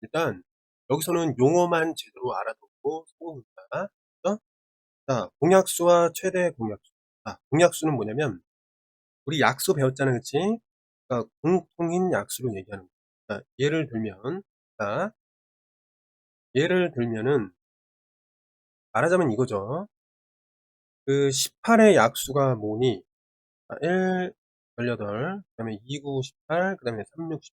일단 여기서는 용어만 제대로 알아두고 써봅니다. 그죠? 자, 공약수와 최대 공약수. 자, 공약수는 뭐냐면 우리 약수 배웠잖아, 그치? 그러니까 공통인 약수를 얘기하는 거야. 자, 자, 예를 들면은 말하자면 이거죠. 그 18의 약수가 뭐니? 자, 1, 18, 그 다음에 2, 9, 18, 그 다음에 3, 6, 10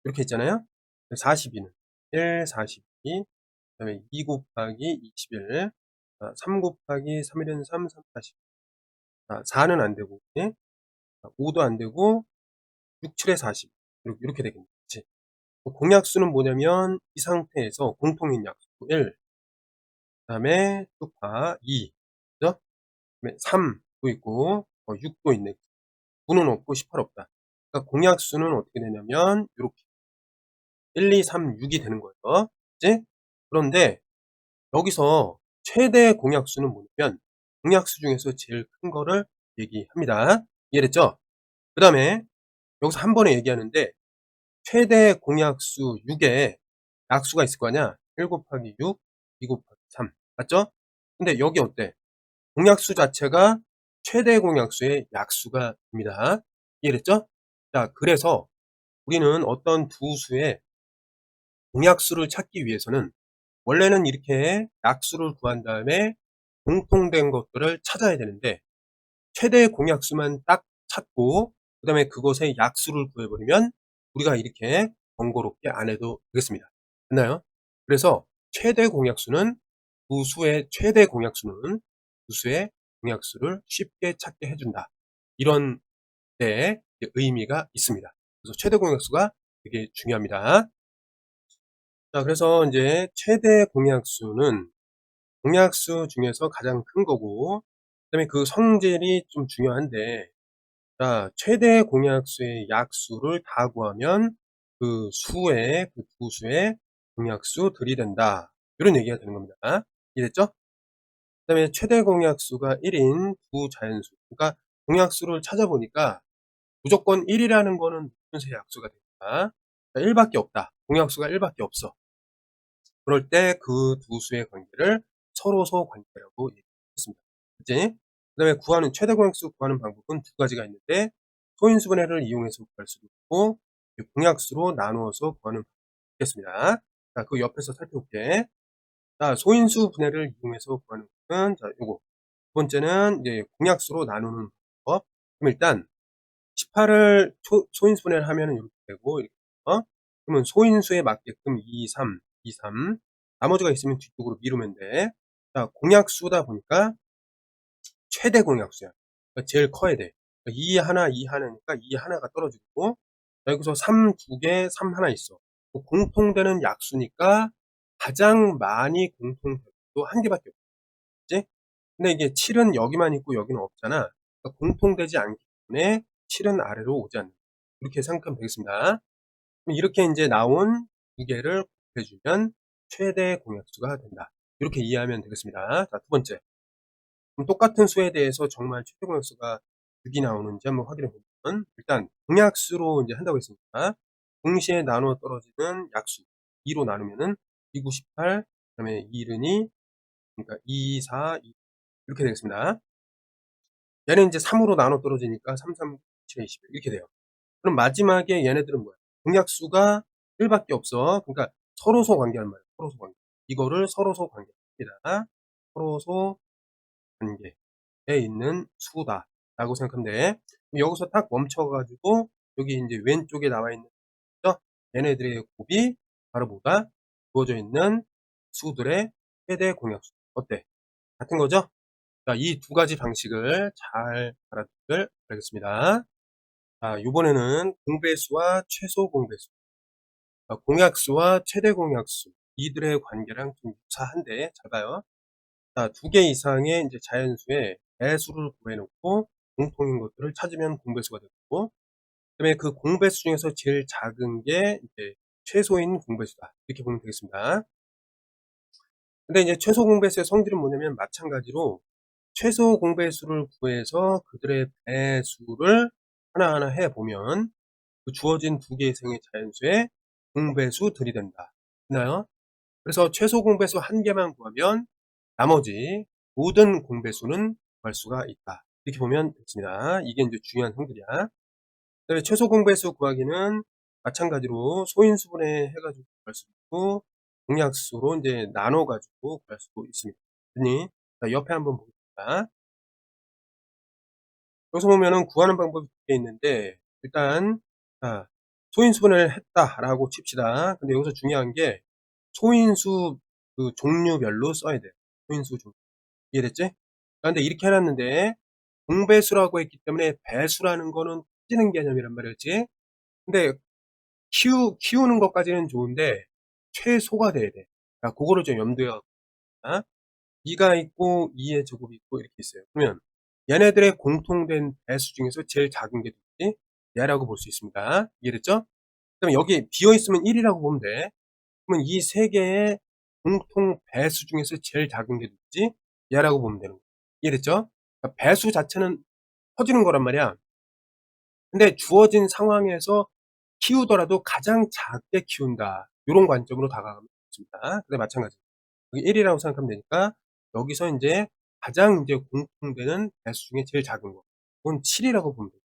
이렇게 있잖아요. 42는 1, 42, 그 다음에 2 곱하기 21, 3 곱하기 3일은 3, 3, 40. 4는 안 되고, 예? 5도 안 되고, 6, 7에 40. 이렇게 되겠네. 그치? 공약수는 뭐냐면, 이 상태에서 공통인 약수 1, 그 다음에 또 봐, 2, 그죠? 그 다음에 3도 있고, 6도 있네. 9는 없고, 18 없다. 그러니까 공약수는 어떻게 되냐면, 이렇게 1, 2, 3, 6이 되는 거예요. 그치? 그런데, 여기서 최대 공약수는 뭐냐면 공약수 중에서 제일 큰 거를 얘기합니다. 이해됐죠? 그 다음에 여기서 한 번에 얘기하는데 최대 공약수 6에 약수가 있을 거 아니야? 1 곱하기 6, 2 곱하기 3. 맞죠? 근데 여기 어때? 공약수 자체가 최대 공약수의 약수가 됩니다. 이해됐죠? 자, 그래서 우리는 어떤 두 수의 공약수를 찾기 위해서는 원래는 이렇게 약수를 구한 다음에 공통된 것들을 찾아야 되는데 최대 공약수만 딱 찾고 그 다음에 그것의 약수를 구해버리면 우리가 이렇게 번거롭게 안 해도 되겠습니다. 됐나요? 그래서 최대 공약수는 두 수의 공약수를 쉽게 찾게 해준다. 이런 데 의미가 있습니다. 그래서 최대 공약수가 되게 중요합니다. 자, 그래서 이제 최대 공약수는 공약수 중에서 가장 큰 거고, 그 다음에 그 성질이 좀 중요한데, 자, 최대 공약수의 약수를 다 구하면 그 두 수의 공약수들이 된다. 이런 얘기가 되는 겁니다. 이해됐죠? 그 다음에 최대 공약수가 1인 두 자연수. 그러니까 공약수를 찾아보니까 무조건 1이라는 거는 무슨 수의 약수가 됩니다. 1밖에 없다. 공약수가 1밖에 없어. 그럴 때 그 두 수의 관계를 서로소 관계라고 얘기했습니다. 그치? 그 다음에 최대 공약수 구하는 방법은 두 가지가 있는데, 소인수분해를 이용해서 구할 수도 있고, 공약수로 나누어서 구하는 방법이 있겠습니다. 자, 그 옆에서 살펴볼게. 자, 소인수 분해를 이용해서 구하는 것은, 자, 요거. 두 번째는 이제 공약수로 나누는 방법. 그럼 일단, 18을 소인수 분해를 하면은 이렇게 되고, 이렇게, 그러면 소인수에 맞게끔 2, 3, 2, 3. 나머지가 있으면 뒤쪽으로 미루면 돼. 자, 공약수다 보니까 최대 공약수야. 그러니까 제일 커야 돼. 그러니까 2 하나, 2 하나니까 2 하나가 떨어지고, 여기서 3 두 개, 3 하나 있어. 공통되는 약수니까 가장 많이 공통되는 것도 한 개밖에 없지? 근데 이게 7은 여기만 있고 여기는 없잖아. 그러니까 공통되지 않기 때문에 7은 아래로 오지 않는다. 이렇게 생각하면 되겠습니다. 그럼 이렇게 이제 나온 두 개를 곱해주면 최대 공약수가 된다. 이렇게 이해하면 되겠습니다. 자, 두 번째. 그럼 똑같은 수에 대해서 정말 최대 공약수가 6이 나오는지 한번 확인해 보면, 일단 공약수로 이제 한다고 했으니까 동시에 나눠 떨어지는 약수 2로 나누면은 2, 9, 18, 그 다음에 2는 2, 그러니까 2, 4, 2 이렇게 되겠습니다. 얘는 이제 3으로 나눠 떨어지니까 3, 3, 7, 21 이렇게 돼요. 그럼 마지막에 얘네들은 뭐야? 공약수가 1밖에 없어. 그러니까 서로소 관계란 말이야. 서로소 관계. 이거를 서로소 관계입니다. 서로소 관계에 있는 수다. 라고 생각하면 돼. 여기서 딱 멈춰가지고 여기 이제 왼쪽에 나와 있는 거, 얘네들의 곱이 바로 뭐가? 주어져 있는 수들의 최대 공약수. 어때? 같은 거죠? 자, 이 두 가지 방식을 잘 알아두길 바라겠습니다. 자, 이번에는 공배수와 최소 공배수, 공약수와 최대 공약수, 이들의 관계랑 좀 유사한데, 잘 봐요. 자, 두 개 이상의 이제 자연수의 배수를 구해놓고 공통인 것들을 찾으면 공배수가 되고, 그다음에 그 공배수 중에서 제일 작은 게 이제 최소인 공배수다. 이렇게 보면 되겠습니다. 근데 이제 최소 공배수의 성질은 뭐냐면 마찬가지로 최소 공배수를 구해서 그들의 배수를 하나하나 해보면 그 주어진 두 개 이상의 자연수의 공배수 들이댄다. 됐나요? 그래서 최소 공배수 1개만 구하면 나머지 모든 공배수는 구할 수가 있다. 이렇게 보면 됐습니다. 이게 이제 중요한 형들이야. 그다음에 최소 공배수 구하기는 마찬가지로 소인수분해 해가지고 구할 수 있고 공약수로 이제 나눠가지고 구할 수도 있습니다. 됐니? 자, 옆에 한번 보겠습니다. 여기서 보면은 구하는 방법이 두 개 있는데 일단 자, 소인수분해를 했다라고 칩시다. 근데 여기서 중요한 게 소인수 그 종류별로 써야 돼요. 소인수 종류. 이해됐지? 근데 이렇게 해놨는데 공배수라고 했기 때문에 배수라는 거는 커지는 개념이란 말이었지. 근데 키우는 것까지는 좋은데 최소가 돼야 돼. 자, 그거를 좀 염두에 갖고. 2가 있고 2의 제곱이 있고 이렇게 있어요. 그러면 얘네들의 공통된 배수 중에서 제일 작은 게 누구지? 얘라고 볼 수 있습니다. 이해됐죠? 그러면 여기 비어있으면 1이라고 보면 돼. 그러면 이 세 개의 공통 배수 중에서 제일 작은 게 누구지? 얘라고 보면 되는 거야. 이해됐죠? 그러니까 배수 자체는 커지는 거란 말이야. 근데 주어진 상황에서 키우더라도 가장 작게 키운다. 이런 관점으로 다가가면 좋습니다. 근데 마찬가지. 여기 1이라고 생각하면 되니까 여기서 이제 가장 이제 공통되는 배수 중에 제일 작은 거. 그건 7이라고 보면 돼.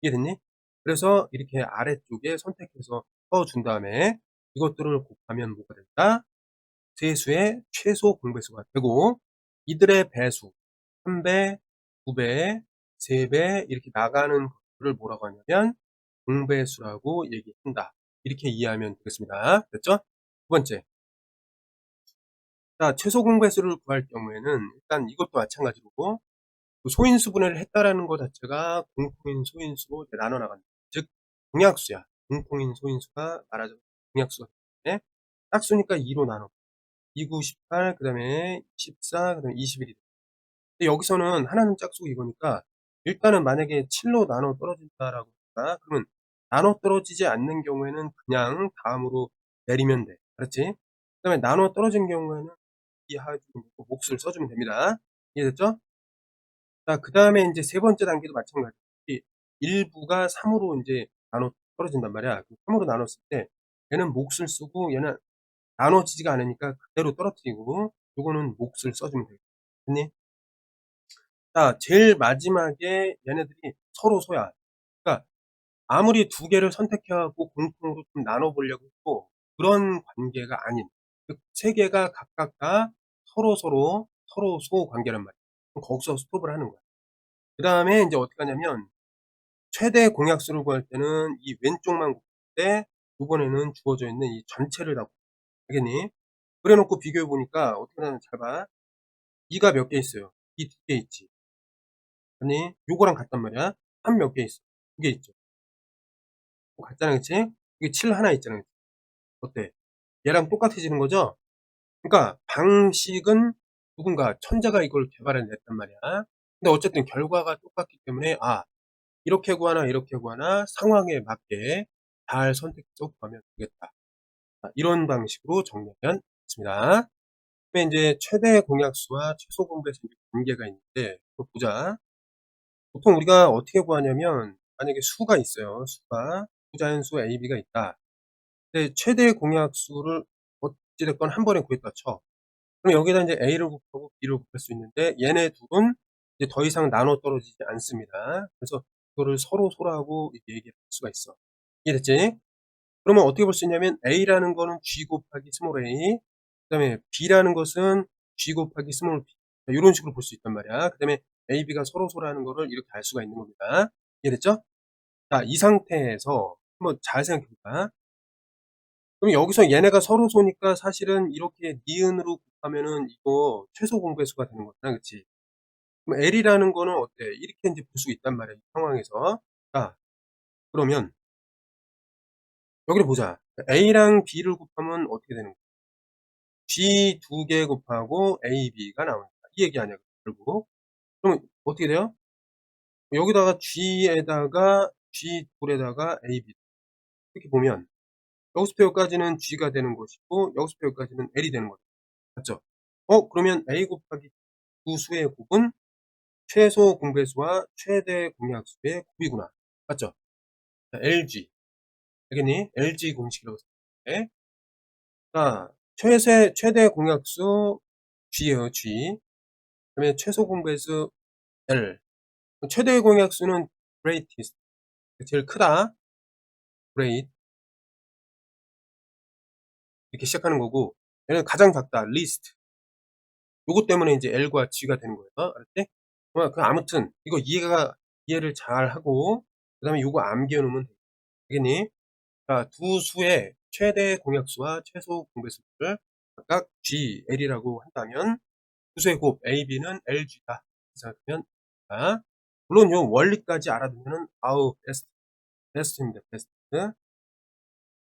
이해됐니? 그래서 이렇게 아래쪽에 선택해서 써준 다음에 이것들을 곱하면 뭐가 된다? 세수의 최소 공배수가 되고 이들의 배수 3배, 2배, 3배 이렇게 나가는 것들을 뭐라고 하냐면 공배수라고 얘기한다. 이렇게 이해하면 되겠습니다. 됐죠? 두 번째. 자, 최소 공배수를 구할 경우에는 일단 이것도 마찬가지로 그 소인수 분해를 했다라는 것 자체가 공통인 소인수로 나눠 나간다. 즉 공약수야. 공통인 소인수가 말하자면 공약수가 되는데 짝수니까 2로 나눠. 2, 9, 18, 그 다음에 14, 그 다음에 21이 돼. 근데 여기서는 하나는 짝수고 이거니까 일단은 만약에 7로 나눠 떨어진다라고 했다. 그러면 나눠 떨어지지 않는 경우에는 그냥 다음으로 내리면 돼. 그렇지? 그 다음에 나눠 떨어진 경우에는 이 하중에 몫을 써주면 됩니다. 이해됐죠? 자, 그 다음에 이제 세 번째 단계도 마찬가지. 일부가 3으로 이제 나눠 떨어진단 말이야. 3으로 나눴을 때 얘는 몫을 쓰고 얘는 나눠지지가 않으니까 그대로 떨어뜨리고 요거는 몫을 써주면 되겠니? 자, 제일 마지막에 얘네들이 서로 소야. 그러니까 아무리 두 개를 선택해갖고 공통으로 좀 나눠보려고 했고 그런 관계가 아닌 세 개가 각각 다 서로 소 관계란 말이야. 그럼 거기서 스톱을 하는 거야. 그 다음에 이제 어떻게 하냐면 최대 공약수를 구할 때는 이 왼쪽만 곱할 때 이번에는 주어져 있는 이 전체를 다 곱해. 알겠니? 그래 놓고 비교해 보니까 어떻게 하냐면 잘 봐. 2가 몇 개 있어요? 2 두 개 있지. 아니, 요거랑 같단 말이야. 3 몇 개 있어? 2개 있죠. 같잖아, 그치? 이게 7 하나 있잖아. 그치? 어때? 얘랑 똑같아지는 거죠? 그러니까 방식은 누군가 천재가 이걸 개발해냈단 말이야. 근데 어쨌든 결과가 똑같기 때문에 이렇게 구하나 이렇게 구하나 상황에 맞게 잘 선택해서 구하면 되겠다. 자, 이런 방식으로 정리하면 됐습니다. 그다음에 이제 최대 공약수와 최소 공배수 관계가 있는데 그거 보자. 보통 우리가 어떻게 구하냐면 만약에 수가 있어요. 수가 부자연수 AB가 있다. 근데 최대 공약수를 어찌됐건 한 번에 구했다 쳐. 그럼 여기다 이제 A를 곱하고 B를 곱할 수 있는데 얘네 둘은 이제 더 이상 나눠 떨어지지 않습니다. 그래서 그거를 서로 소라고 이렇게 얘기할 수가 있어. 이해됐지? 그러면 어떻게 볼 수 있냐면 A라는 거는 G 곱하기 스몰 a, 그 다음에 B라는 것은 G 곱하기 스몰 b. 이런 식으로 볼 수 있단 말이야. 그 다음에 A, B가 서로 소라는 거를 이렇게 알 수가 있는 겁니다. 이해됐죠? 자, 이 상태에서 한번 잘 생각해볼까? 그럼 여기서 얘네가 서로 소니까 사실은 이렇게 니은으로 곱하면은 이거 최소 공배수가 되는 거잖아. 그치? 그럼 L이라는 거는 어때? 이렇게 이제 볼 수 있단 말이야. 이 상황에서. 자, 그러면 여기를 보자. A랑 B를 곱하면 어떻게 되는 거야? G 두 개 곱하고 A, B가 나온다. 이 얘기 아니야, 결국. 그러면 어떻게 돼요? 여기다가 G에다가 G 둘에다가 A, B. 이렇게 보면 여기서부터 여기까지는 G가 되는 것이고 여기서부터 여기까지는 L이 되는 거죠. 맞죠? 그러면 A 곱하기 두 수의 곱은 최소 공배수와 최대 공약수의 곱이구나. 맞죠? 자, LG. 알겠니? LG 공식이라고 써. 네. 자, 최대 공약수 G예요, G. 그다음에 최소 공배수 L. 최대 공약수는 greatest. 제일 크다. great. 이렇게 시작하는 거고, 얘는 가장 작다. least. 요거 때문에 이제 L과 G가 되는 거예요. 알았지? 아무튼 이거 이해를 잘 하고 그다음에 요거 암기해 놓으면 되겠니? 자, 두 수의 최대 공약수와 최소 공배수를 각각 G, L이라고 한다면 두 수의 곱 A, B는 LG다. 생각하면 자, 물론 요 원리까지 알아두면은 아우 베스트입니다. 베스트.